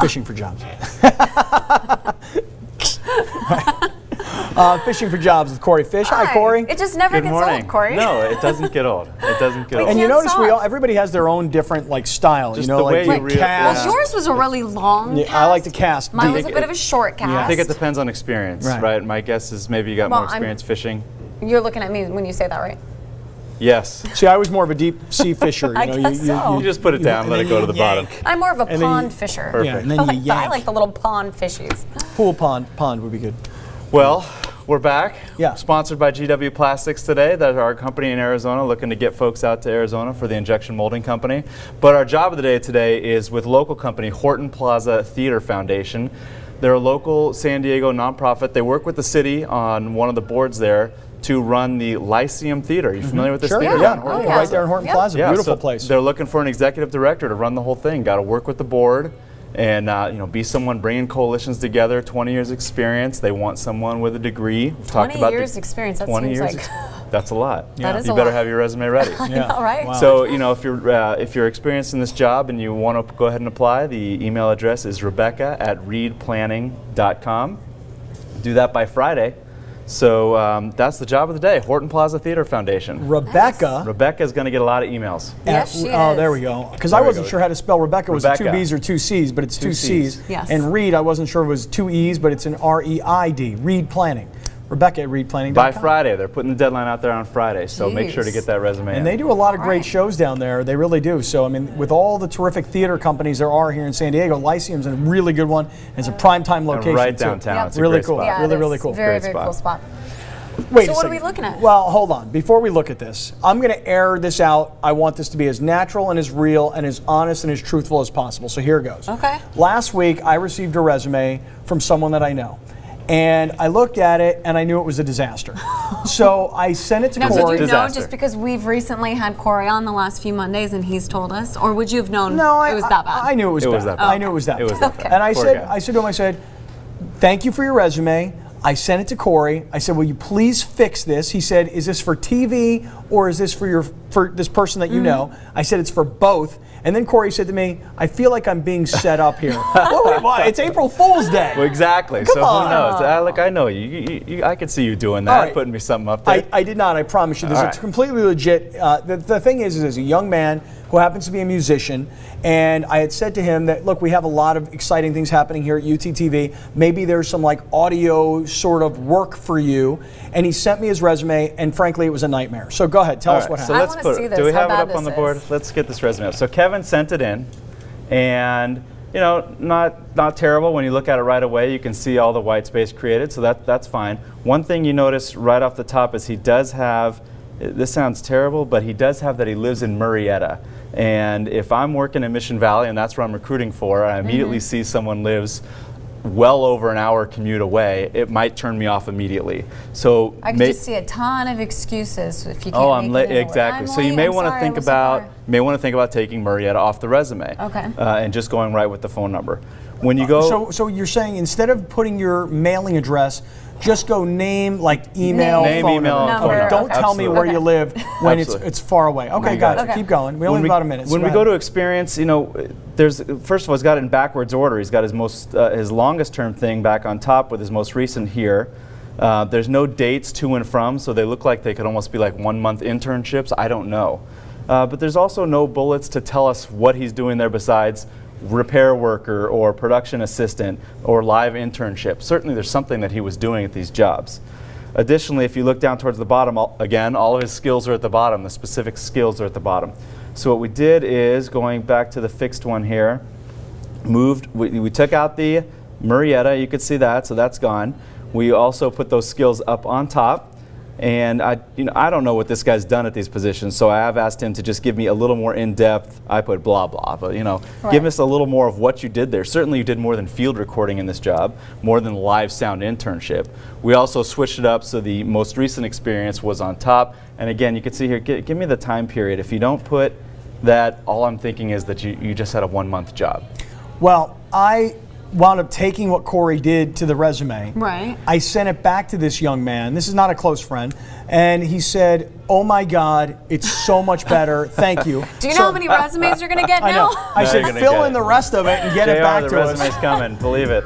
Fishing for jobs. Fishing for Jobs with Cory Fish. Hi, Cory. It just never gets old, Cory. No, it doesn't get old. It doesn't get old. And you notice everybody has their own different style. Just you know, the way like you cast. Well, yours was a really long cast. I like to cast. Mine was a bit of a short cast. I think it depends on experience, right? My guess is maybe you got more experience fishing. You're looking at me when you say that, right? Yes. See, I was more of a deep sea fisher. I guess so. You just put it down, let it go to the bottom. I'm more of a pond fisher. Perfect. Yeah, and then I like the little pond fishies. Pool pond would be good. Well, we're back. Yeah. Sponsored by GW Plastics today. That's our company in Arizona, looking to get folks out to Arizona for the injection molding company. But our job of the day today is with local company Horton Plaza Theater Foundation. They're a local San Diego nonprofit. They work with the city on one of the boards there to run the Lyceum Theater. Are you familiar with this theater? Yeah, right there in Horton Plaza. Beautiful place. They're looking for an executive director to run the whole thing. Got to work with the board and be someone bringing coalitions together. 20 years experience. They want someone with a degree. 20 years experience. That seems like that's a lot. That is you a better lot. have your resume ready. I know, right? Wow. So if you're experienced in this job and you want to go ahead and apply, the email address is rebecca@reedplanning.com. Do that by Friday. So that's the job of the day, Horton Plaza Theater Foundation. Rebecca is going to get a lot of emails. Yes, she is. Oh, there we go. Because I wasn't sure how to spell Rebecca. Was it two B's or two C's? But it's two C's. Yes. And Reed, I wasn't sure it was two E's, but it's an R-E-I-D. Reed Planning. Rebecca at reedplanning.com. By Friday. They're putting the deadline out there on Friday, so make sure to get that resume in. And they do a lot of great shows down there. They really do. So, I mean, with all the terrific theater companies there are here in San Diego, Lyceum's a really good one. It's a primetime location. And right downtown. Yep. It's a really great cool. spot. Yeah, really cool. Very, very cool spot. Wait so a what second. are we looking at? Well, hold on. Before we look at this, I'm going to air this out. I want this to be as natural and as real and as honest and as truthful as possible. So here it goes. Okay. Last week, I received a resume from someone that I know. And I looked at it, and I knew it was a disaster. So I sent it to Cory. Did you know just because we've recently had Cory on the last few Mondays and he's told us? Or would you have known it was that bad? I knew it was bad. I knew it was that bad. It was that bad. And I said to him, thank you for your resume. I sent it to Cory. I said, will you please fix this? He said, is this for TV or is this for this person that you know? I said, it's for both. And then Cory said to me, I feel like I'm being set up here. Wait, it's April Fool's Day. Well, exactly. Come so on. Who knows? I know you. I could see you doing that, putting me something up there. I did not. I promise you. This is completely legit. The thing is a young man who happens to be a musician, and I had said to him that, look, we have a lot of exciting things happening here at UTTV. Maybe there's some like audio sort of work for you. And he sent me his resume, and frankly, it was a nightmare. So go ahead, tell us what happened. I want to see this. Do we have it how up bad on the this board? is. Let's get this resume up. So Kevin sent it in, and not terrible. When you look at it right away, you can see all the white space created, so that's fine. One thing you notice right off the top is he does have, this sounds terrible, but he does have that he lives in Murrieta. And if I'm working in Mission Valley, and that's where I'm recruiting for, I immediately see someone lives well over an hour commute away, it might turn me off immediately. So I could just see a ton of excuses if you can't I'm make late. it. Exactly. So you may want to think about taking Murrieta off the resume. Okay. And just going right with the phone number. When you go. So you're saying instead of putting your mailing address, just go name, like email, Name, phone email, number. phone number. Don't tell me where you live when it's far away. Okay, gotcha. Keep going. We only have about a minute. When we go to experience, there's first of all, he's got it in backwards order. He's got his longest term thing back on top with his most recent here. There's no dates to and from, so they look like they could almost be like 1 month internships. I don't know. But there's also no bullets to tell us what he's doing there besides repair worker or production assistant or live internship. Certainly there's something that he was doing at these jobs. Additionally, if you look down towards the bottom, again, all of his skills are at the bottom. The specific skills are at the bottom. So what we did is, going back to the fixed one here, we took out the Murrieta, you could see that, so that's gone. We also put those skills up on top. And I don't know what this guy's done at these positions, so I have asked him to just give me a little more in-depth. I put blah blah, but give us a little more of what you did there. Certainly, you did more than field recording in this job, more than live sound internship. We also switched it up so the most recent experience was on top. And again, you can see here. Give me the time period. If you don't put that, all I'm thinking is that you just had a 1 month job. Well, wound up taking what Cory did to the resume. Right. I sent it back to this young man. This is not a close friend. And he said, "Oh my God, it's so much better. Thank you." Do you know how many resumes you're going to get I now? know. I No, said, you're gonna fill get in it. the rest of it and get JR, it back the to us. resume's coming, believe it.